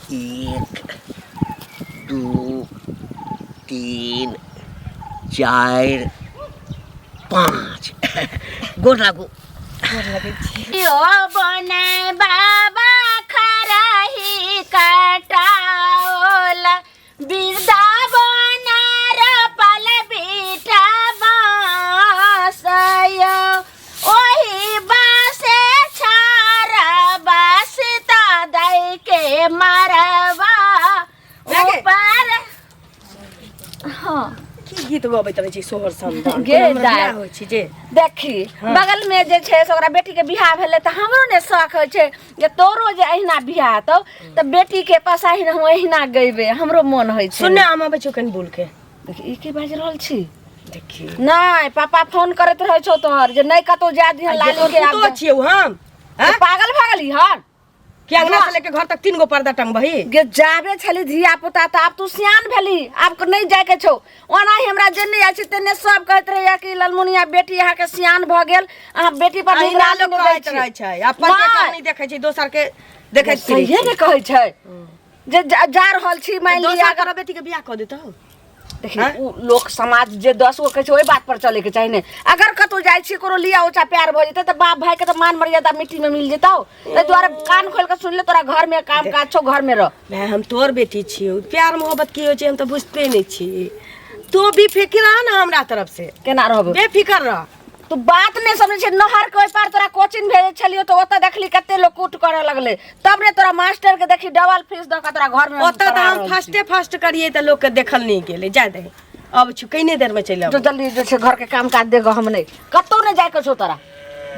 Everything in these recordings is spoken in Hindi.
1 2 3 4 5 गोर लागू यो बने बाबा खराही कटाओला बिरदा बना रोपल बीटा बासयो ओही बासे छारा बासता दई के मरवा ऊपर हाँ गीत गबैत रहै छी सोहर समदान गे दाय होइ छै जे देखी बगल में जे छै से ओकरा बेटी के बियाह भेले त हमरो ने शौक होइ छै जे तोरो जे अहिना बियाह हेतौ त बेटी के पसाही हम अहिना गइबे हमरो मन होइ छै सुनने हम अबै छौ कनि बोल के देखी ई के बाज रहल छी देखी नहीं पापा फोन करत रहै छौ तोहर जे नहीं कतो जा दिहन लाली के तो छियौ हम पागल भागल हन कि अंगना से लेके घर तक 3 गो पर्दा टंगबही गे जाबे छली धिया पुता त आब तू सियान भेली आब नहीं जाय के छौ ओना ही हमरा जेने जाइ छी तेने सब कहत रहैया कि ललमुनिया बेटी यहाँ के सियान भ गेल अहाँ बेटी पर निगरानी लोग कहैत रहै छै अपन के काम नहीं देखै छै दोसर के देखै छी सही ने कहै छै जे जा रहल छी मान लिया अगर बेटी के बियाह क देतौ देखी लोक समाज जे 10 गो कहै छै ओहि बात पर चले के चाहिए अगर कतौ जाइ छी कोनो लिया ऊंचा प्यार भ जेतै त बाप भाई के त मान मर्यादा मिट्टी में मिल जेतौ ए द्वारा कान खोल के सुन ले तोरा घर में काम काज छौ घर में रह मैं हम तोर बेटी छियौ प्यार मोहब्बत की होइ छै हम त बुझते नहीं छी तो भी फिक्र रह ना हमरा तरफ से केना रहबे बेफिक्र रह तू बात नहीं समझे छै नहर के ओइ पार तोरा कोचिंग भेजे छलियो त ओत देखली कते लोग कूट करे लगले तब ने तोरा मास्टर के देखी डबल फीस द के तोरा घर में ओत त हम फर्स्ट करिए त लोग के देखल नहीं गेले जा दे अब छु कइने देर में चल जो जल्दी जे छै घर के काम काज देगो हम नहीं कतो नहीं जाय के छौ तोरा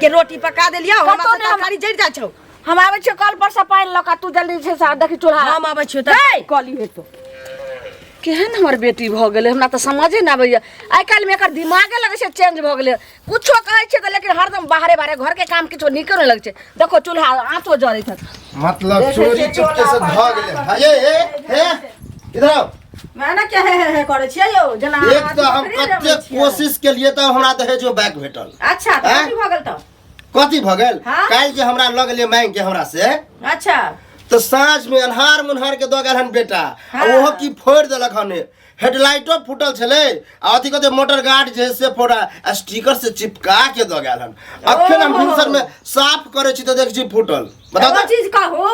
के रोटी पका देलिया हमरा कतौ से नहीं तरकारी जड़ जा छौ हम आवे छै कल पर से पानी लका तू जल्दी से सा देखी चूल्हा हम आबै छु त कली हेतौ केहन हमर बेटी भ गेलै हमरा त समझे न आबैया आइ काल्हि में एकर दिमागे लगे छै चेंज भ गेलै कुछो कहै छै त लेकिन हरदम बाहरे बाहरे घर के काम किछो निके न लगे छै देखो चूल्हा आंचो जरै छै मतलब चोरी चुपके से भ गेलै हे हे इधर आओ मैंने क्या है करे छियै यौ जना एक तो हम कते कोशिश के लिए त हमरा दहेजो बैग भेटल अच्छा त की भ गेल त कथी भ गेल हाँ? काल जे हमरा लग ले मांग के हमरा से अच्छा तो साँझ में अन्हार मुन्हार के दो गेल हन बेटा हाँ। ओहो की फोड़ देलक हन हेडलाइटो फूटल छले आ अथी कहते मोटर गार्ड जे से फोड़ा स्टिकर से चिपका के दो गेल हन अखन हम भिनसर में साफ करे छी त देख छी फूटल बताओ एगो चीज कहू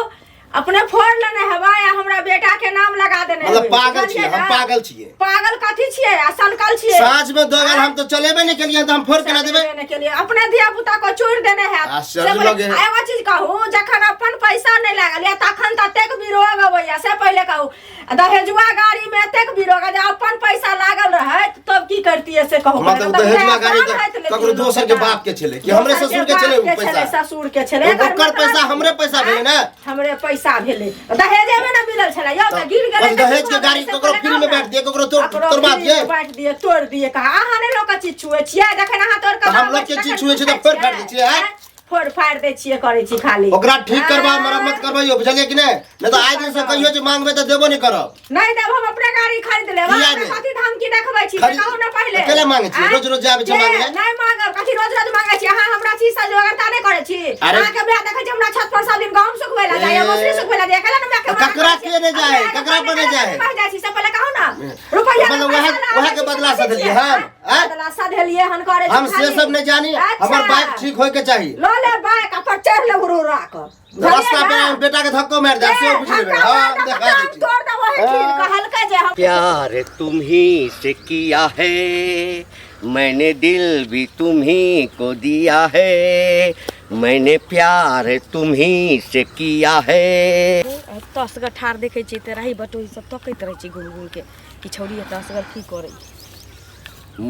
अपने फोड़ लेने हवा या हमरा बेटा के नाम लगा देने मतलब पागल छियै हम पागल छियै पागल कथी छियै आ सनकल छियै साँझ में दो गेल हम तो चलेबे नहीं केलिए त हम फोड़ केना देबे देने के लिए अपने धिया पुता को चोर देने है आश्चर्य लगे। एगो चीज कहू जखन अपन पैसा नहीं लागल या तखन ततेक विरोग अबैया से पहले कहू दहेजुआ गाड़ी में एतेक विरोग जे अपन पैसा लागल रहे तब की करतिए से कहू मतलब दहेजुआ गाड़ी ककरो दोसर के बाप के छले कि हमरे ससुर के छले उ पैसा ससुर के छले ओकर पैसा हमरे पैसा भेले ना हमरे पैसा भेले दहेजे में ना मिलल छले यो त गिर गेले दहेज के गाड़ी ककरो फ्री में बैठ दिए ककरो तोड़वा दिए बैठ दिए तोड़ दिए कहा अहाँ ने लोग चीज छुए छियै जखन अहाँ तोड़ के हम लोग के चीज छुए छै त फोड़ फाड़ दै छियै फोड़ फाड़ दै छियै करै छी खाली ओकरा ठीक करबा मरम्मत करबइयो बुझलिए कि नहीं नहीं तो आज दिन से कहियो जे मांगबे त देबो नहीं करब नहीं देब हम अपने गाड़ी खरीद लेब किया अपने नहीं? कथी धमकी देखबै छी से कहू ना पहले अकेले मांगे छी रोज रोज जाबे छै मांगे नहीं मांगब कथी रोज रोज मांगे छी अहाँ हमरा चीज से जोगरता नहीं करे छी अरे- अहाँ के बियाह देखै छी हमरा छत पर सब दिन गहूम सुखबै ला जाय मछली सुखबै ला जाय कला ना मैं के ककरा के नहीं जाए ककरा पर नहीं जाए पह जाय छी से पहले कहू ना रुपया मतलब वह के बदला से देलिए हम बदला से देलिए हन करे छी हम से सब नहीं जानी हमर बाइक ठीक होय के चाहिए लो ले बाइक पर चढ़ ले हुरुरा कर रास्ता पे बेटा के धक्को मार दे से बुझ लेबे हां देखा दै छी तोड़ दबो है ठीक कहलकै जे हम प्यार तुम ही से किया है मैंने दिल भी तुम ही को दिया है मैंने प्यार तुम ही से किया है तसगर ठार देखै छी त रही बटोई सब तकैत रहै छी घुम घुम के कि छौरी तसगर की करै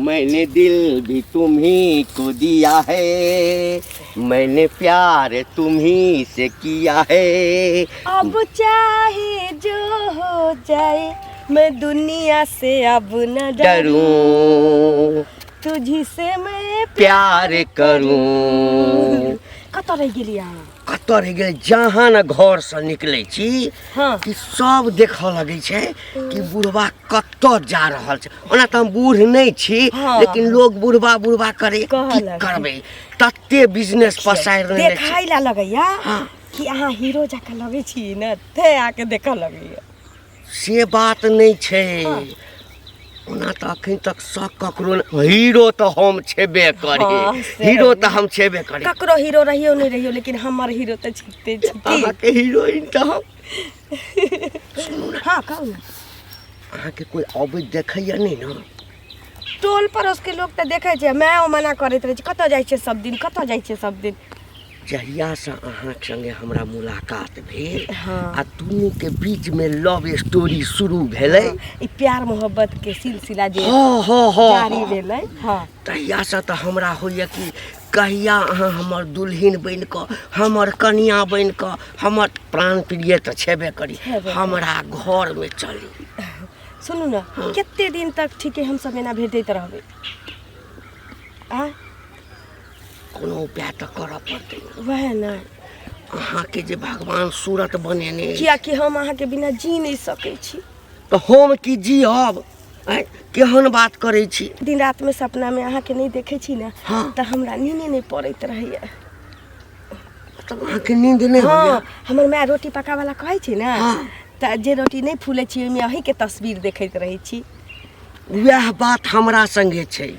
मैंने दिल भी तुम ही को दिया है मैंने प्यार तुम ही से किया है अब चाहे जो हो जाए मैं दुनिया से अब न डरूं तुझी से मैं प्यार करूं कत रह गेलिया कत रह गेल जहाँ न घर से निकले छी हाँ कि सब देख लगे छै कि बुढ़वा कत जा रहल छै ओना त हम बूढ़ नहीं छी हाँ। लेकिन लोग बुढ़वा करे की कहलक। करबे तत्ते बिजनेस पसार रहले छै देखाई ला लगैया हाँ। कि अहाँ हीरो जकाँ लगे छी न ते आके देखऽ लगैया से बात नहीं छे ओना तो अखन तक शक ककरो हीरो तो हम छेबे करी हीरो तो हम छेबे करी ककरो हीरो रहियो नहीं रहियो लेकिन हमर हीरो तो छिते छिते अहाँ के हीरोइन तो हम हाँ कहू ना अहाँ के कोई अबै देखैया नहीं ना टोल पड़ोस के लोग तो देखे छे मैं मना करैत रहे छी कतऽ जाइ छे सब दिन कतऽ जाइ छे सब दिन जहिया से अहाँ संगे हमरा मुलाकात भेल हाँ। आ दुनू के बीच में लव स्टोरी शुरू भेलै ई प्यार मोहब्बत के सिलसिला जे हाँ जारी भेलै हाँ तहिया से तो हमरा होइए कि कहिया अहाँ हमर दुल्हन बन कऽ हमर कनिया बन कऽ हमर प्राण प्रिय तो छेबे करी हमरा घर में चली सुनू ना कितने दिन तक ठीके हम सब एना भेटैत रहबै आ कोनो उपाय तो करऽ पड़तै वह ना अहाँ के जे भगवान सूरत बनेने किया कि हम अहाँ के बिना जी नहीं सकै छी तो हम की जियब केहन बात करै छी दिन रात में सपना में अहाँ के नहीं देखे छी ना हाँ। तो हमरा नींद नहीं पड़ैत रहैया मतलब अहाँ के नींद नहीं होइया हाँ हमर माय रोटी पका वाला कहै छी ना हाँ। त जे रोटी नहीं फूले छी ओइमे अहीं के तस्वीर देखैत रहै छी वह बात हमरा संगे छै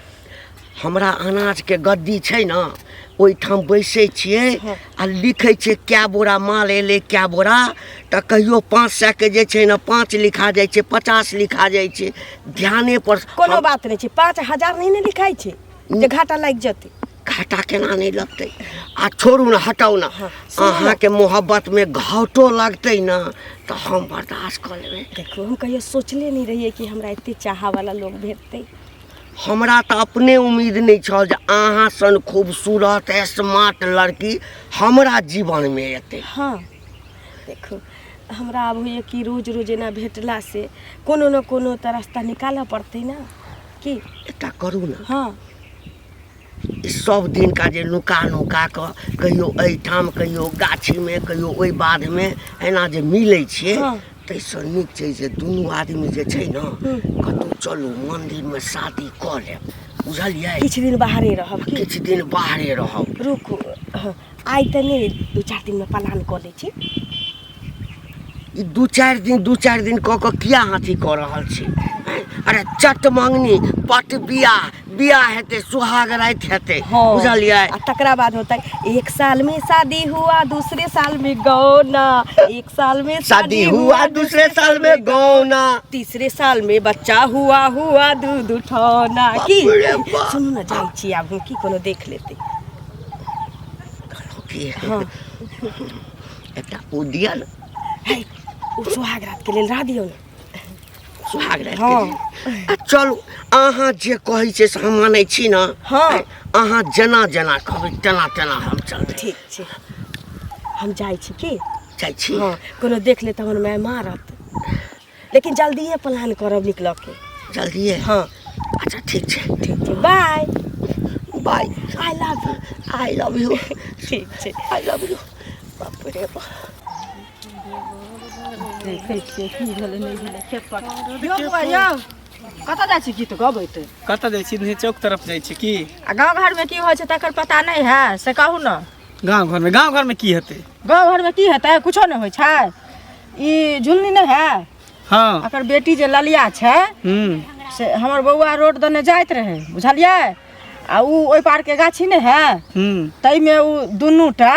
हमरा अनाज के गद्दी छै ना ओहिठाम बैसे छियै आ लिखै छै क्या बोरा माल एलै क्या बोरा तऽ कहियो 500 के जे छै ना 5 लिखा जाइ छै 50 लिखा जाइ छै ध्याने पर कोनो बात नहीं छै 5000 नहीं ने लिखाई छै जे घाटा लाग जते घाटा केना नहीं लगतै आ छोड़ू ना हटाऊ ना अहाँ के मोहब्बत में घाटो लगतै ना तो हम बर्दाश्त कर लेबै देखो हम कहियो सोचले नहीं रहिए कि हमरा इतने चाहा वाला लोग भेटतै हमरा तो अपने उम्मीद नहीं छल जे अहाँ सन खूबसूरत स्मार्ट लड़की हमरा जीवन में एतै हाँ देखो हमरा अब होइए कि रोज रोज एना भेटला से कोनो न कोनो तो रास्ता निकालऽ पड़तै ना कि एकटा करू ना हाँ ई सब दिन का जे नुका नुका कऽ कहियो एहिठाम कहियो गाछी में कहियो ओहि बाध में एना जे मिलै छियै हाँ। तैसँ नीक छै जे दुनू आदमी जे छै ना कतहु चलू मंदिर में शादी कऽ लेब बुझलियै किछु दिन बाहरे रहब कि किछु दिन बाहरे रहब रुकू आइ तऽ नहीं 2-4 दिन में प्लान कऽ लै छी ई 2-4 दिन कऽ कऽ किया हाथी कऽ रहल छी हैं? अरे चट मंगनी पट बियाह हेतै सुहाग राति हेतै बुझलियै आ तकरा बाद होता है 1 साल में शादी हुआ दूसरे साल में गौना 1 साल में शादी हुआ दूसरे साल में गौना तीसरे साल में बच्चा हुआ दूध उठौना की बाप रे बाप। सुनू ना जाइ छी आब हम की कोनो देख लेते की हाँ एकटा उद्यान है ओ सुहाग रात के लेल रह दियौ ना सुहाग राति हाँ। के दिन। आ चलू अहाँ जे कहै छै से हम मानै छी ना हाँ। अहाँ जेना जेना कहबै तेना तेना हम चलबै ठीक छै हम जाइ छी की जाइ छी हाँ कोनो देख ले तहन मैं मारत लेकिन जल्दिए प्लान करब निकल के जल्दिए हाँ अच्छा ठीक छै bye bye I love I love you you ठीक छै आई लव यू बाप रे बाप देखै छियै की भेलै नहि भेलै खेत पर यौ बौआ यौ कतऽ जाइ छी गीत गबैत कतऽ जाइ छी नहीं चौक तरफ जाइ छी की आ गाँव घरमे की होइ छै तकर पता नहीं है से कहू ना गांव घर में की हेतै गाँव घरमे की हेतै कुछो नहीं होइ छै ई झुलनी नहीं है हाँ एकर बेटी जे ललिया छै से हमर बौआ रोड दने जाइत रहे बुझलियै आ ऊ ओहि पार के गाछी नहीं है ताहिमे ऊ दुनूटा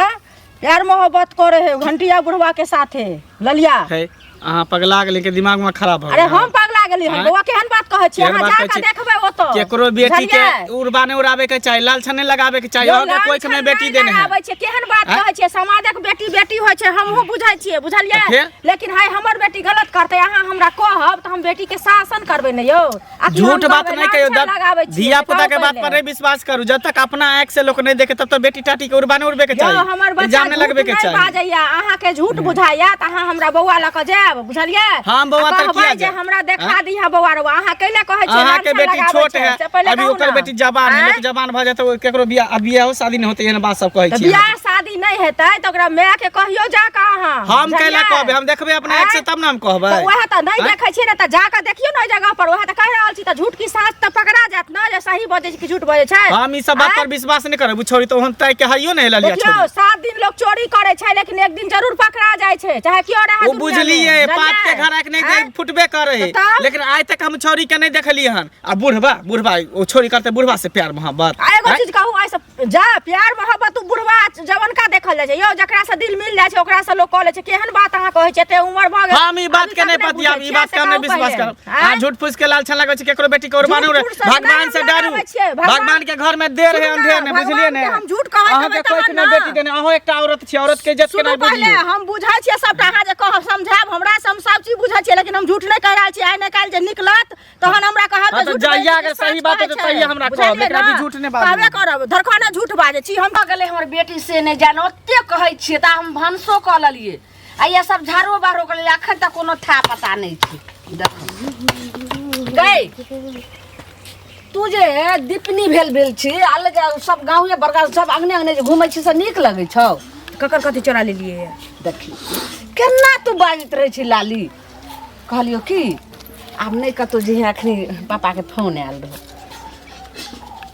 प्यार मोहब्बत करे है घंटिया बुढ़वा के साथे ललिया है अहाँ पगला गेली के दिमाग में खराब भ अरे हम पगला गेली हम बौआ केहन बात कहै छी केहन अहाँ बात जाके कहै छी? देखबै ओतऽ केकरो बेटी के बुझलियै? उड़बाने उड़ाबे के चाहिए लाल छन्ने लगाबे के चाहिए और कोई के में बेटी देने है आबै छै केहन बात हैं? कहै छै समाजक बेटी बेटी होइ छै हमहू बुझै छियै बुझलियै तऽ फेर? लेकिन हाय हमर बेटी गलत करतै अहाँ हमरा कहब त हम बेटी के शासन करबै ने यौ आकि हम झूठ बात कहबै नहीं कहियो लाल छन लगाबै छियै, धिया पुता के कहू बात पर पहिले। नहीं विश्वास करू जब तक अपना आंख से लोग नहीं देखे तब तक बेटी टाटी के उड़बाने उड़बे के यौ चाहिए हमर बच्चा इल्जाम नहीं झूठ लगबे के नहीं चाहिए बाजैया अहाँ के झूठ बुझाइया त अहाँ हमरा बौआ ल के जायब बुझलियै हम बौआ आ तर कहबै किया जे जायब? हमरा देखा दिहा बौआ रवा अहाँ कैले कहै छियै अहाँ लाल के छन बेटी लगाबै छोट छै, है से पहिले अभी कहू ओकर ना। बेटी जवान है आँय? लोग जवान भ जाते केकरो बियाह शादी नहीं होते एहन बात सब कहै तऽ छी बियाह शादी नहीं हेतै त ओकरा माय के कहियो जा के अहाँ हम कैला बुझलियै? कहबे हम देखबे अपना आंख से आँय? तब ना हम कहबै तऽ वएह त नहीं आँय? देखै छियै ने त जा के देखियौ न जगह पर वहां त कह रहल छी त झूठ की साँच त पकड़ा जात न जे सही बजे छी कि झूठ बजे छै। हम ई सब बात पर विश्वास नहीं करब छोड़ी तो हम तय के हइयो नहीं ललिया देखियो छोड़ी 7 दिन लोग चोरी करे छै लेकिन एक दिन जरूर पकड़ा जाय छै चाहे क्यों रहे। वो बुझलिए पाप के घर एक नहीं फुटबे करे लेकिन आज तक हम छोरी के नहीं देखलिए हन। आ बुढ़वा वो छोरी करते बुढ़वा से प्यार मोहब्बत। एगो चीज कहू ऐसे जा प्यार मोहब्बत तू बुढ़वा जवन का देखल जाय छै यो जकरा से दिल मिल जाय छै ओकरा से लोग कह ले छै केहन बात अहाँ कहै छै ते उम्र भ गेल। हम ई बात के नहीं पतिया ई बात के हम नहीं विश्वास करब। आ झूठ फूस के लालच लगे छै केकरो बेटी के और मानू रे भगवान से डरू भगवान के घर में देर है अंधेर ने बुझलिए ने हम झूठ कहै अहाँ के कोई के बेटी देने अहो एकटा औरत छी औरत के इज्जत के नहीं बुझलिए। हम बुझै छियै सबटा अहाँ जे कह समझाब हमरा से हम सब चीज बुझै छियै लेकिन हम झूठ नहीं कह रहल छी। आइ ने काल जे निकलत तहन हमरा कहब तो जाइया अगर सही बात है तो तहिया हमरा कहब लेकिन अभी झूठ नहीं बात कहबे करब धरखाना झूठ बाजै छी हम। गेले हमर बेटी से नहीं जान ओते कहै छियै त हम भनसो क ललिए आ ये सब झाड़ो बारो के लिए अखन तक कोनो था पता नहीं छै। देख गई तू जे दीपनी भेल छी आले सब गाँव बड़का सब अंगने अंगने जे घूमै छी से नीक लगै छौ। ककर कथी चोरा लेलिए देखी केना तू बाजैत रहै छी लाली कहलियो की आब नहीं कतौ जे अखनी पापा के फोन आयल रहो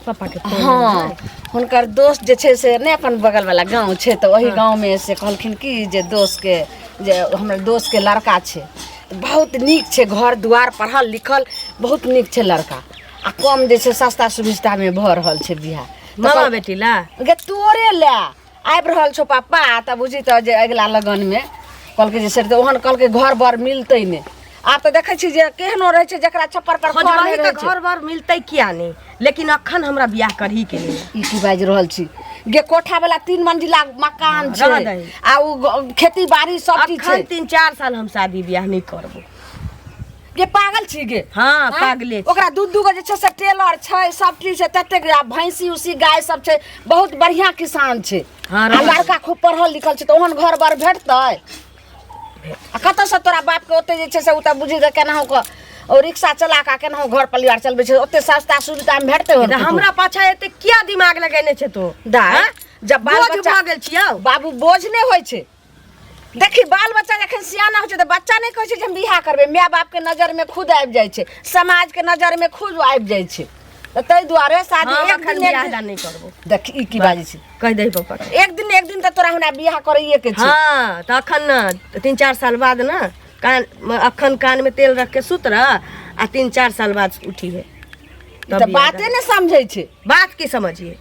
पापा के फोन। हाँ हुनकर दोस्त जे छै से नहीं अपन बगल वाला गांव छै तो वही गांव में से कहलखिन कि जे दोस्त के जे हमर दोस्त के लड़का छै बहुत नीक छै घर दुआर पढ़ल लिखल बहुत नीक छै लड़का आ कम जे छै सस्ता सुविधा में भ रहल छै बियाह। मामा बेटी ला गे तोरे ला आबि रहल छौ पापा त बुझी त जे अगला लगन में कहलकै जे सेठ ओहन कहलकै घर बर मिलतै ने। आप तो देखे छी जे केहनो रहे छै जकरा छप्पर कर खोजबाही त घर बार मिलतै किया नहीं लेकिन अखन हमरा बियाह करही के लिए ई की बाज रहल छी गे कोठा वाला 3 मंजिला मकान छै आ उ खेती बाड़ी सब चीज छै। अखन 3-4 साल हम शादी बियाह नहीं करबो। गे पागल छी गे हाँ पागले ओकरा दूध दूगो जे छै से टेलर छै सब चीज छै तते भैंसी उसी गाय सब छै बहुत बढ़िया किसान छै। हाँ, आ लड़का खूब पढ़ल लिखल छै त ओहन घर बार भेटतै आ कत से तोरा बाप के ओते जे छै से उ त बुझी के केनाहु क और रिक्शा चला के केनाहु घर परिवार चलबै छै ओते सस्ता सुविधा में भेटतै हो। हमरा पाछा एते क्या दिमाग लगेने छै तो दाय जब बाल बोझ बच्चा भ गेल छियौ बाबू बोझ नहीं होय छै। देखी बाल बच्चा जखन सियाना होय छै त बच्चा नहीं कहै छै जे हम बियाह करबै माय बाप के नजर में खुद आबि जाय छै समाज के नजर में खुद आबि जाय छै त तै दुआरे शादी एक दिन बियाह नहीं करबो। देख ई की बाजै छै कह दे पापा एक दिन त तोरा हमरा बियाह करैये के छै। हाँ त अखन न 3-4 साल बाद न कान अखन कान में तेल रख के सुत रह आ 3-4 साल बाद उठी है त बाते ने समझै छै बात की समझिए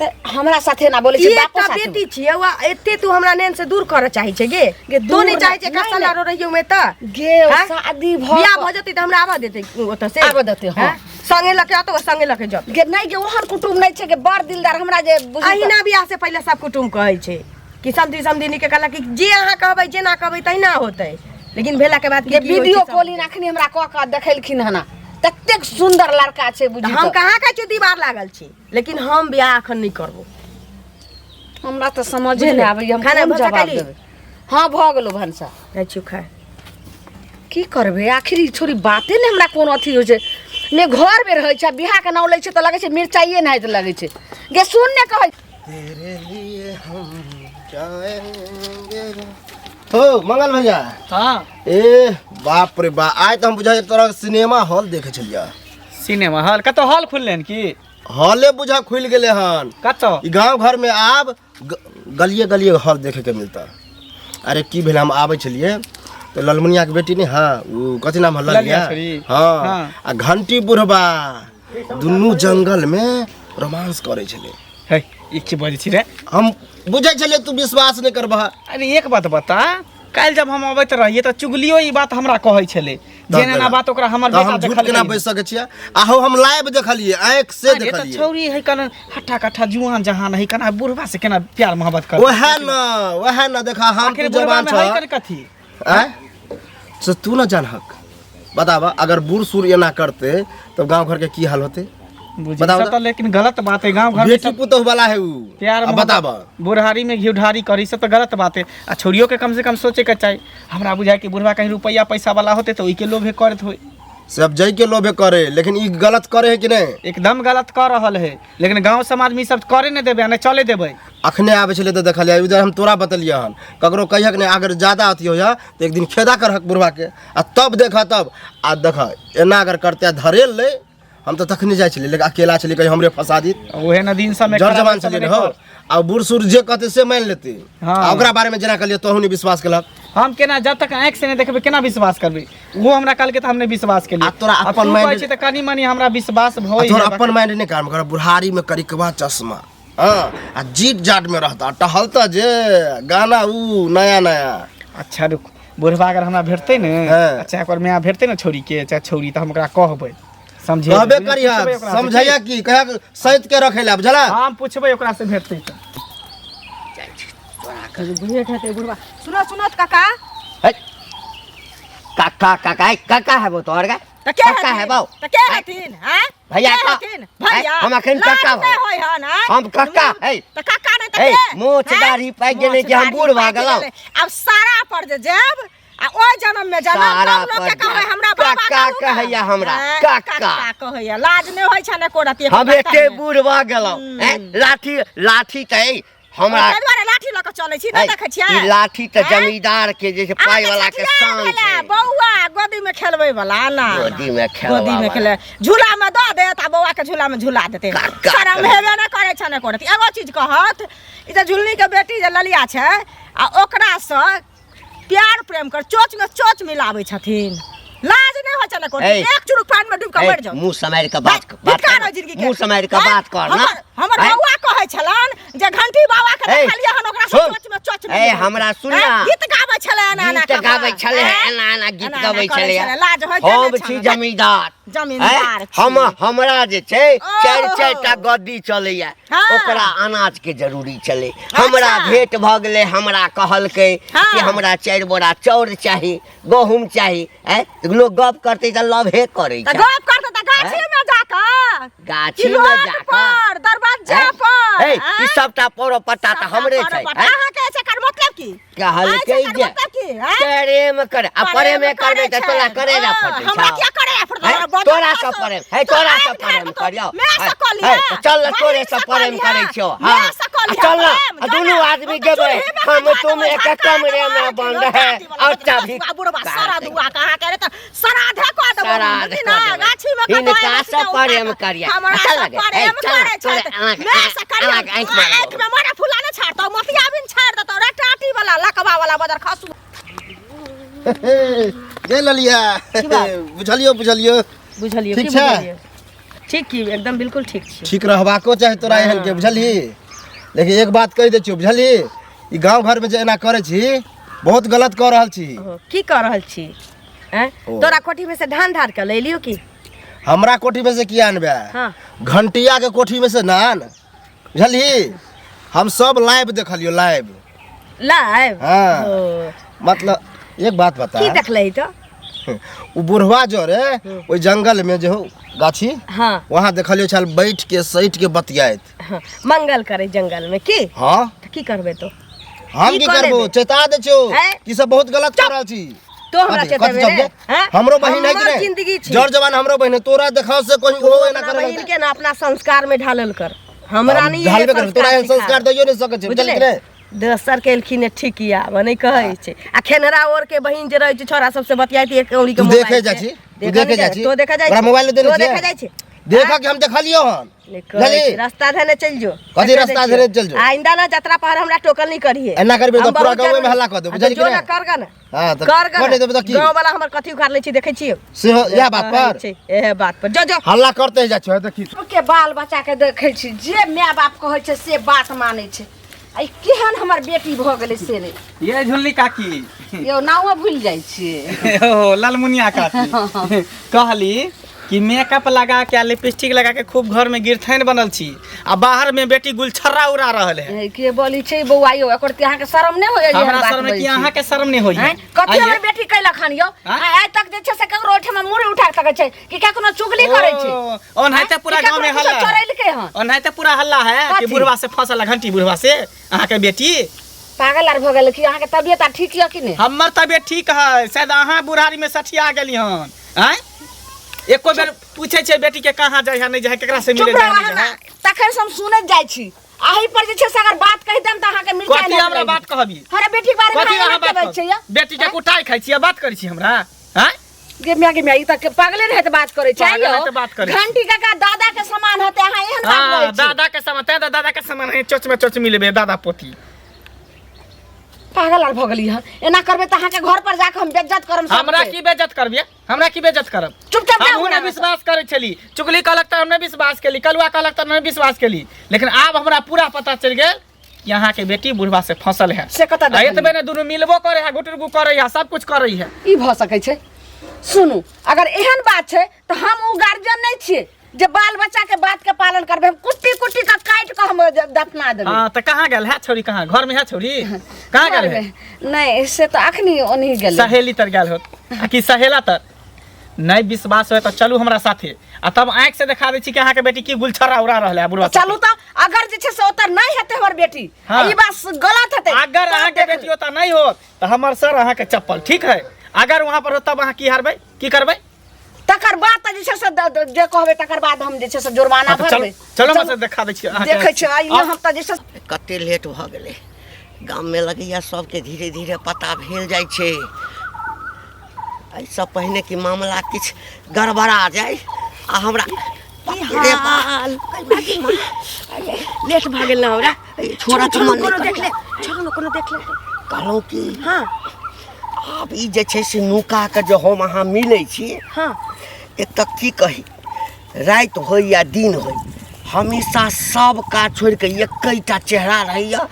त हमरा साथे ना बोलै छै ये बापो त साथे बेटी छियै वा एते तू हमरा नेन से दूर कर चाहि छै गे गे तू दूर नहीं चाहे छै नहीं, का साल नहीं। आरो रहियो में त गे हाँ? शादी बियाह भ जतै त हमरा आवा देतै ओत से आबऽ देतै, हाँ। हाँ? संगे लके आतो संगे लके जत गे नहीं गे ओहन कुटुम नहीं छै के बड़ दिलदार हमरा जे बुझी अहिना बियाह से पहले सब कुटुम कहै छै कि समधी समधिनी के कहला कि जे अहाँ कहबै जेना कहबै तहिना होतै लेकिन भेला के बाद ये वीडियो कॉलिंग अखनी हमरा क के देखेलखिन हना ततेक सुंदर लड़का छै बुझी हम कहाँ का चुदी बार लागल छी लेकिन हम बियाह अखन नहीं करबो। हमरा त समझे नहीं आबै हम खाना कोन भंसा जवाब खैली? देबै। हां भ गेलो भनसा जाइ छी खाए की करबे आखिर ई छोरी बाते ने हमरा कोन अथी हो छै ने घर में रहै छै बियाह के नाम लै छै त लगै छै मिर्चाइए नहीं त लगै छै गे सुन ने कहै तेरे लिए हम जाएंगे। हो मंगल भैया हां ए बाप रे बा आज तो हम बुझा एक तरह सिनेमा हॉल देखे छलिया। सिनेमा हॉल कतो हॉल खुललेन की हॉले बुझा खुल गेले हन कतो ई गांव घर में आब गलिए गलिए हॉल देखे के मिलता। अरे की भेल हम आबै छलिए तो ललमुनिया के बेटी ने हाँ वो कथी नाम है ललिया हाँ आ घंटी बुढ़बा दुनू जंगल में रोमांस करे छले। हे ई की बजै छी रे हम बुझै छलिए तू विश्वास नहीं करबह। अरे एक बात बता काल जब हम अबैत रहिए त चुगलियो ई बात हमरा कहै छले जेना ना बात ओकरा हमर बेटा हम झूठ देखल केना बैस सकै छियै आहो हम लाइव देखलिए आंख से अरे त देखलिए। छौरी है कन हट्ठा कट्ठा जुआन जहान है कना बुढ़वा से केना प्यार मोहब्बत कर वह न देखा हम आखिर तू बुढ़वा जवान में है छ कन कथी आय से तू न जानहक बतावा अगर बूढ़ सूर एना करते तो गांव घर के की हाल होते बुझी बताओ सब त लेकिन गलत बात है गांव घर में बेटी सब पुतोह वाला है उ प्यार अब बतावा बुढ़ारी में घिउढारी करी सब तो गलत बात है आ छोरियों के कम से कम सोचे के चाहिए हमरा बुझाय कि बुढ़वा कहीं रुपया पैसा वाला होते तो ओई के लोभे करत होय सब जई के लोभे करे, लेकिन ई गलत करे है कि नहीं? एकदम गलत कर रहल है, लेकिन गांव समाज में ई सब करे नहीं देबे, नहीं चले देबे। अखने आवे छले तो देखलिया, उधर हम तोरा बतलिया हन, ककरो कहियक नहीं अगर ज्यादा अथी हो जा तो एक दिन खेदा कर हक बुढ़वा के, आ तब देखा तब आ देखा एना अगर करते धरेल ले, हम तो तखनी जाय छले, लेकिन अकेला छले कहीं हमरे फंसा दी। ओहे न दिन समय जड़ जवान छले हो, आ बूढ़ सूढ़ जे कहते से मान लेते। हाँ। ओकरा बारे में जना कहलिए तोहू नहीं विश्वास केलक। हम केना जब तक आंख से नहीं देखबे केना विश्वास करबे? वो हमरा कल के त हमने विश्वास के लिए। आ तोरा अपन माइंड त कनी मनी हमरा विश्वास होई। तोरा अपन माइंड नहीं काम कर, बुढ़ारी में करिकवा चश्मा, हां, आ जीट जाट में रहता, टहलता जे गाना ऊ नया नया। अच्छा रुक, बुढ़वा अगर हमरा भेटते ने, हाँ। अच्छा एक बार मैं भेटते ने छोरी के चाहे छोरी त हम ओकरा कहबै, समझे कहबे करिया, समझैया की कहे सहित के रखेला, बुझला? हम पूछबै ओकरा से भेटते त। सुनो सुनो काका, काका काका काका है वो तोहर का? त के काका है बाऊ? त के हथिन? हैं? भैया के का? हथिन? भैया हम अखन काका लाज नहीं होय हन, हैं? हम काका है। त काका नहीं त ए, के? मोछ हैं? दाढ़ी पाकि गेलै मोछ कि हम दाढ़ी बूढ़ भऽ पाकि गेलहुँ। गेलै। अब सारा पर जे जेब आ ओइ जन्म में जन्म सारा तब लोग के पर कहै जेब। हमरा बाबा काका कहू ने। कहैया हमरा, हैं? काका। काका कहैया, लाज नहीं होय छने एको रति। हम एते बूढ़ भऽ गेलहुँ, हैं? लाठी लाठी त है हमरा, हमरा द्वारा लाठी लऽ के चलै छी, नहि देखै छियै? ई लाठी त हैं? जमींदार के जे पाई वाला के शान छै। बौआ गोदी में खेलबै वाला ना, गोदी में खेलबा गोदी में वाला। खेले, झूला में दऽ देत आ बौआ के झूला में झूला देते। काका शरम हेबे न करे छने एको रति। एगो चीज कहत, ई जे झुलनी के बेटी जे ललिया छै आ ओकरा से प्यार प्रेम कर चोच में चोच मिलाबै छथिन, लाज नहीं हो चले कोई। ए, एक चुरुक पानी में डूब के मर जाओ। मुंह समार के बात धिक्कार हो जिंदगी के। मुंह समार के बात कर ना। हमर हैं? बौआ कहै छलन जे घंटी बाबा के ए, देखलिए हन ओकरा से सुन। चोच में चोच ए, मिलाबै। हमरा सुन ना। हैं? गीत गाबै छले एना एना गीत गाबै छले, एना एना गीत गाबै छले। लाज होय हम छी जमींदार। जमींदार हैं? हमरा जे छै चारि चारिटा गद्दी चलैया, हाँ। ओकरा अनाज के जरूरी छलै। हमरा अच्छा। भेंट भऽ गेलै, हमरा कहलकै हाँ। कि हमरा 4 बोरा चाउर चाही, गहूम चाही। हैं? लोग गप करते त लभे करै त छै। गप करत त गाछी में जाकर, गाछी कि में रोड जाकर पर, दरवाजा हैं? पर। ए, ई सबटा पौरो पत्ता त हमरे छै। हैं? अहाँ के से कर मतलब की? कहलकै ऐसे कर जे मतलब की? हैं? प्रेम कर, आ प्रेम करबै त तोरा करे ना पड़तै। हमरा क्या करे हैं? पड़तै? तोरा सब प्रेम, है तोरा सब प्रेम करियो। मैं से कऽ लिहे। है, चल तोरे सब प्रेम करै छौ। मैं हां से कऽ लिहे चल ना, प्रेम। दुनू आदमी जेबै, हम तुम एक कमरे में बंद है और चाबी सारा दुआ कहा करे त सराधे क देबो। सराध बुझली कऽ ना, देबै। गाछी में हिनका से प्रेम करिया। हमरा अच्छा से लगे। प्रेम ए, चल, करे तोरे छै। आँख- मैं से करिया। आँख- आँख मारबो। आँख में मारा फुलाने छाड़तो, मोतिया बिन छाड़ देतो रे, टाटी वाला लकवा वाला बदर खसु। जे ललिया, बुझलियो बुझलियो, बुझलिए ठीक की छै? बुझलिए? ठीक की एकदम बिल्कुल ठीक छी। ठीक रहबाको चाही तोरा एहन के, बुझली? लेकिन एक बात कहि दै छियौ, बुझली? ई गांव घर में जे एना करे छी बहुत गलत कऽ रहल छी। ओहो, की कर रहल छी? हैं? ओ। तोरा कोठी में से धान धार के ले लियो की? हमरा कोठी में से किया आनबे? हाँ। घंटिया के कोठी में से ना आन, बुझली? हम सब लाइव देखलियो, लाइव। लाइव? हाँ। ओ, मतलब एक बात बता, की देखले तो? वो बुढ़वा जो रे ओइ जंगल में जो गाछी, हाँ वहाँ देखलियो छल बैठ के सैठ के बतियाइत। हाँ मंगल करे जंगल में की? हाँ, त की करबे तो? हम की कऽ करबो? लेबै? चेता दे छो हैं? कि सब बहुत गलत कर रहल छी। तो हमरा कथी- चेतेबे कथी रे? सब हैं? हमरो बहिन है कि हमर नहीं? जिंदगी छी। जड़ जवान हमरो बहिन है, तोरा देखाव से कोई हो ना अपना करे। बहिन के ना अपना संस्कार में ढालल कर। हमरा नहीं ढालबे कर, तोरा एहन संस्कार दैयो नहीं सकै छै, बुझली कि नहीं? दोसर के एलखिन ठीक या बने कहै छै। आ खेनरा और के बहिन जे रहै छै छोरा सबसे बतियाती एक औरी के तू मोबाइल देखे से। जा छी, तू देखा देखे नहीं जा जाइ- छी। तो देखा जाइ ओकरा छै? मोबाइल देने तो छियै? देखा जाइ छै? देखा कि हम देखलियो हन, बुझली? रास्ता धने चल जो। कथी देखा रास्ता दै धरे छियै। चल जो? आइंदा ना यात्रा पर हमरा टोकल नहीं करिए। एना करबे तो हम पूरा बहुत गाँव में जरूरी- हल्ला कर दे, हाँ, बुझली तो कि जो नहीं? ना कर गा ना। हाँ, तो कर कर दे तो की? गाँव वाला हमर कथी उखाड़ ले छी देखै छियै? से हो- यह बात पर एहे बात पर जो जो। हल्ला करते जा छो, देखी के बाल बच्चा के देखे छी जे माय बाप कहै छै से बात मानै छै। आई केहन हमर बेटी भ गेलै से रे, ये झुल्ली काकी यो नाओ भूल जाइ छियै। ओ लालमुनिया काकी कहली कि मेकअप लगा के लिपस्टिक लगा के खूब घर में गिरथैन बनल छी आ बाहर में बेटी गुलछर्रा उड़ा रहल है। के बोली छै बौआ यो एकर ते अहाँ के शरम नै होय? हमरा शर्म है कि अहाँ के शर्म नहीं होई है? कथि हमर बेटी कैला खान यो? हाँ? आइ तक जे छै से ककरो ओठमा मुड़ी उठा सकै छै कि क्या कोनो चुगली करै छै? ओनाहिते पूरा गांव में हल्ला है। चोरैलकै हन ओनाहिते पूरा हल्ला है कि कथी? बुढ़वा से फसल घंटी बुढ़वा से अहाँ के बेटी। पागल आर भ गेल कि अहाँ के तबियत ठीक य कि नै? हमर तबियत ठीक है, शायद अहाँ बुढ़ारी में सठिया गेली हन। हैं एको बेर पूछे छै बेटी के कहाँ जाय है नहीं जाय केकरा से चुप मिले रह जाय है तखन से हम सुनैत जाइ छी आही पर जे छै से अगर बात कहि देम त अहाँ के मिर्चा कथी हमरा बात कहबी अरे बेटी के बारे कथी में अहाँ बात बात छै या बेटी के कुटाई खाइ छी बात करै छी हमरा हैं गे मिया ई त पागले रहे त बात करे छै पागल रहे त बात करे। घंटी काका दादा के समान होते अहाँ एहन बात हां करै छी दादा के समान ते दादा के समान है चोच में चोच मिलेबे दादा पोती पागल आर भ गेली हन एना करबे त अहाँ के घर पर जाके हम बेइज्जत करम सब हमरा की बेइज्जत करबिए हमरा की बेइज्जत करब चुपचाप हम उन्हें विश्वास करे छली चुगली कहलक त हमने विश्वास केली कलुआ कहलक त हमने विश्वास केली लेकिन अब हमरा पूरा पता चल गेल यहाँ के बेटी बुढ़वा से फसल है से कत एतबे ने दुनु मिलबो करे है गुटरगु करे है सब कुछ करे है ई भ सकै छै सुनू अगर एहन बात छै त हम उ गार्जियन नहीं छियै जे बाल बच्चा के बात के पालन करबे हम कुट्टी कुट्टी का काट के हम दफना देबे हां त कहां गेल है छोरी कहां घर में है छोरी कहां गेल है नहीं से तो अखनी ओनही गेल सहेली तर गेल होत आ कि सहेला तर नहीं विश्वास होय त चलू हमरा साथे आ तब आंख से दिखा दै छी कि अहाँ के बेटी की गुलछरा उड़ा रहले है बुढ़वा चलू त अगर जे छै से ओतर नहीं हेते हमर बेटी हाँ। ई बात गलत हेते अगर अहाँ के बेटी होता नहीं होत त हमर सर अहाँ के चप्पल ठीक है अगर वहां पर हो तब अहाँ की हारबै की करबै तकर बाद त जे छै से जे कहबे तकर बाद हम जे छै से जुर्माना भरबै चलो मैं से दिखा दै छी अहाँ देखै छै आई हम त जे छै कते लेट भ गेलै गाम में लगैया सबके धीरे धीरे पता भेल जाइ छै एहिसँ पहिने कि मामला किछु गड़बड़ा जाए आ हमरा रे हाल लेट भ गेल ना हमरा छोरा के मन कोनो नहीं देख ले छोड़ कोनो देख ले कहलहुँ कि हां आब ई जे छै से नुका के जो हम अहाँ मिलै छी हां एक तक की कही रात होय या दिन होय हमेशा सब काज छोड़ के एकैटा चेहरा रहैया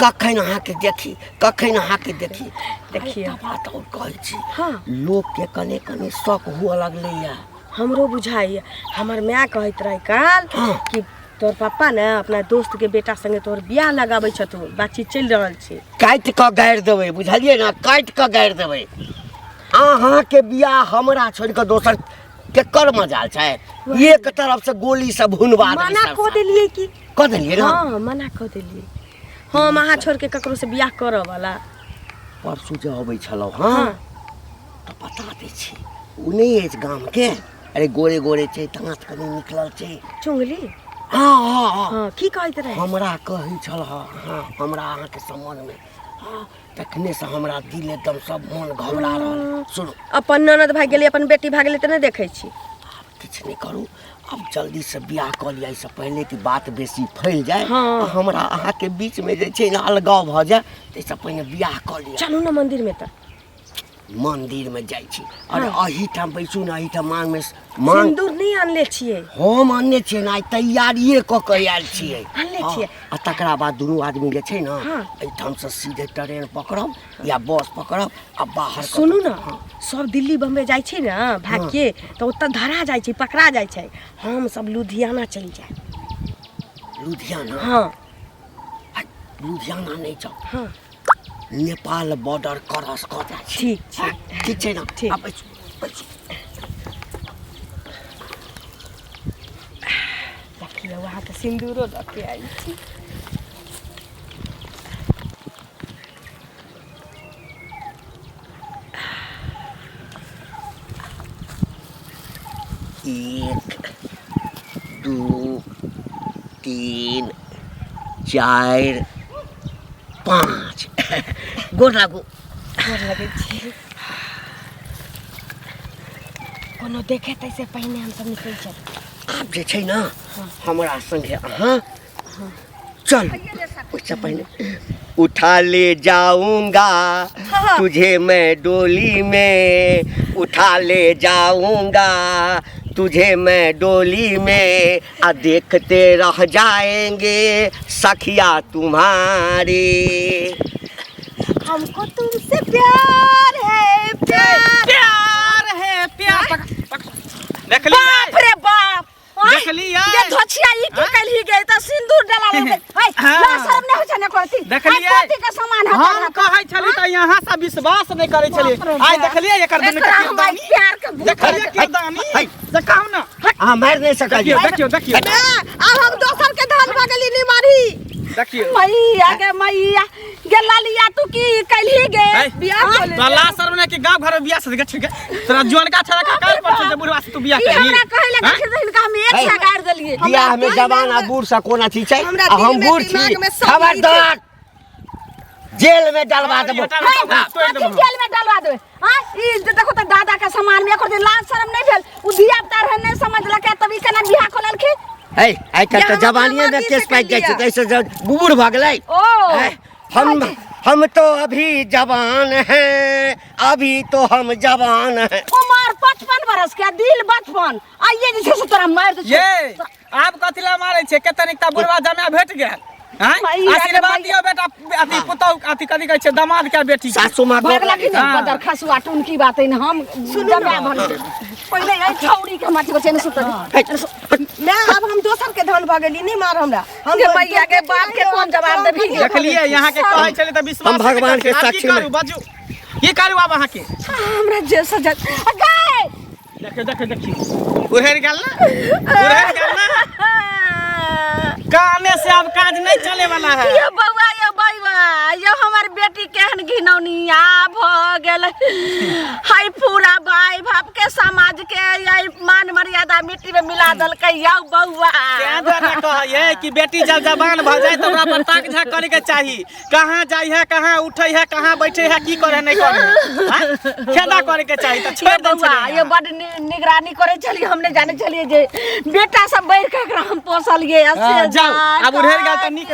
कखन अहाँ के देखी कखन अहाँ के देखी देखिए बात और कहै छी हाँ। लोग के कने कने शक हुआ लगलैया हमरो बुझाइए हमर माँ कहत रहे काल हाँ। कि तोर पापा ने अपना दोस्त के बेटा संगे तोर बियाह लगाबै छथु बातचीत चलि रहल छै काटि कऽ गाड़ि देबै बुझलियै ने काटि कऽ गाड़ि देबै अहाँ के बियाह हमरा छोड़ कऽ दोसर केकर मजाल छै एक तरफ से गोली से भुनवा मना कऽ देलियै कि कऽ देलियै ना हाँ मना कऽ देलियै हम अहाँ छोड़ के ककरो से बियाह करऽ वाला परसू जे अबै छलौ हाँ तऽ बता दै छी उ नहि अछि गाम के अरे गोरे गोरे छै दाँत कनी निकलल छै चुंगली हाँ हाँ हाँ हाँ की कहैत रहे हमरा कहै छल हाँ हमरा अहाँके सम्बन्धमे हाँ तखने से हमरा दिल एकदम सब मन घबरा रहल सुनू अपन ननद भाग गेलै अपन बेटी भाग गेलै तऽ नहि देखै छी आब किछु नहीं करू अब जल्दी से ब्याह कर लिया इससे पहले कि बात बेसी फैल जाए हाँ। हमरा अहाँ के बीच में जे छै ना अलगाव भ जाए तो इससे पहले ब्याह कर लिया चलू ना मंदिर में तऽ मंदिर में जाइ छी अरे अही ठाम बैसू ना अही ठाम मांग में मांग सिंदूर नहीं आनले छियै हम आनने छियै ना तैयारिए क के आयल छियै आनले हाँ, छियै आ तकरा बाद दुनू आदमी जे छै ना हाँ। एहिठाम से सीधे ट्रेन पकड़ब या बस पकड़ब आ बाहर सुनू ना सब दिल्ली बम्बई जाइ छै ना भाग के तऽ ओतऽ धरा जाइ छै पकड़ा जाइ छै हम सब लुधियाना चलि जाए लुधियाना हाँ लुधियाना नहीं जाओ हाँ नेपाल बॉर्डर क्रॉस कर जाइ छी ठीक छै ठीक छै ना ठीक। आ बैसू बैसू देखिए वहाँ के सिंदूरो लऽ के आयल छी एक दू तीन चार पाँच गोर लागू गोर लगै छी कोनो देखे तैसे पहिने हमसब निकलि चल आप जे छै ना हमरा संगे अहाँ चल उससे पहले उठा ले जाऊंगा तुझे मैं डोली में उठा ले जाऊंगा तुझे मैं डोली में आ देखते रह जाएंगे सखिया तुम्हारे हमको तुमसे प्यार है प्यार है प्यार देख बाप रे बाप देख लिया ये धोछिया ई के कल ही गई त सिंदूर डला ले हाय ना शर्म नहीं हो छने करती देख लिया पति के समान है हम कहै छली त यहाँ से विश्वास नहीं करे छली आइ देख लिया एकर दुनु के किरदानी प्यार के देख लिया किरदानी देखाओ ना हाँ मार नहीं सका देखियो देखियो अब हम दोसर के धान भगली नहीं मारी देखियो मैया के मैया गेला लिया तू की कलही गे है? बियाह कर ले तो अल्लाह सर ने कि गांव घर में बियाह से ठीक है तोरा जोन का छड़ा का काल पर से बुढ़वा से तू बियाह ई करी हमरा कहे लगे कि इनका हम एक से गाड़ देलिए बियाह में जवान आ बूढ़ सा कोना चीज छै हमरा आ हम दिल में, बूढ़ दिमाग छी में सब खबरदार जेल में डलवा देबो कथी जेल में डलवा देबे हां ई देखो त दादा का सामान में एको दिन लाज शर्म नहीं भेल उ धिया पुता रहे नहीं समझलक तभी केना बियाह खोललखी है आई कल तो यहाँ जवानिये में मामा केस जी से पाक जाय छै कर कैसे बूढ़ भ गेलै ओ हैं? हम तो अभी जवान हैं अभी तो हम जवान हैं उमर 55 बरस के दिल बचपन आइए जैसे से तोरा मार दे ये आप कथिला मारे छे केतनिकता बुढ़वा जमा भेट गेल हैं मैया के आशीर्वाद मैया। दियो बेटा अथी पुतौ अथी कथी कहै छै दामाद के बेटी के। सासू माँ भगला की हाँ। बदर खसुआ टून की बात है हम जमा भर पहले ए छौरी के माटी बचे न सुत मैं अब हम दोसर के धन भ गेली नहीं मार हमरा हम के मैया के बाप के कौन जवाब देबी देखलिए यहाँ के कहै छले त विश्वास हम भगवान के आब की साक्षी में। करू बाजू की करू आब अहाँ के हमरा जे सजा गाय देखी उड़ेर गेल ना काने से अब काज नहीं चले वाला है ये बउआ ये हमर बेटी केहन घिनौनिया भ गेल हाय पूरा भाई बाप के समाज के यही मान मर्यादा मिट्टी में मिला दलकै यौ बउआ क्या द्वारा कहै कि बेटी जब जवान भ जाए तो ओकरा पर ताक झाक करे के चाही कहाँ जाई है कहाँ उठै है कहाँ बैठे है की करे नहीं करे हैं? खेदा करे के चाही त छोड़ दे बउआ ये बड़ निगरानी करे चलिए हमने जाने चलिए जे बेटा सब बैठ के एकरा हम पोसलिए जाओ अब उड़ेर गेल त नीक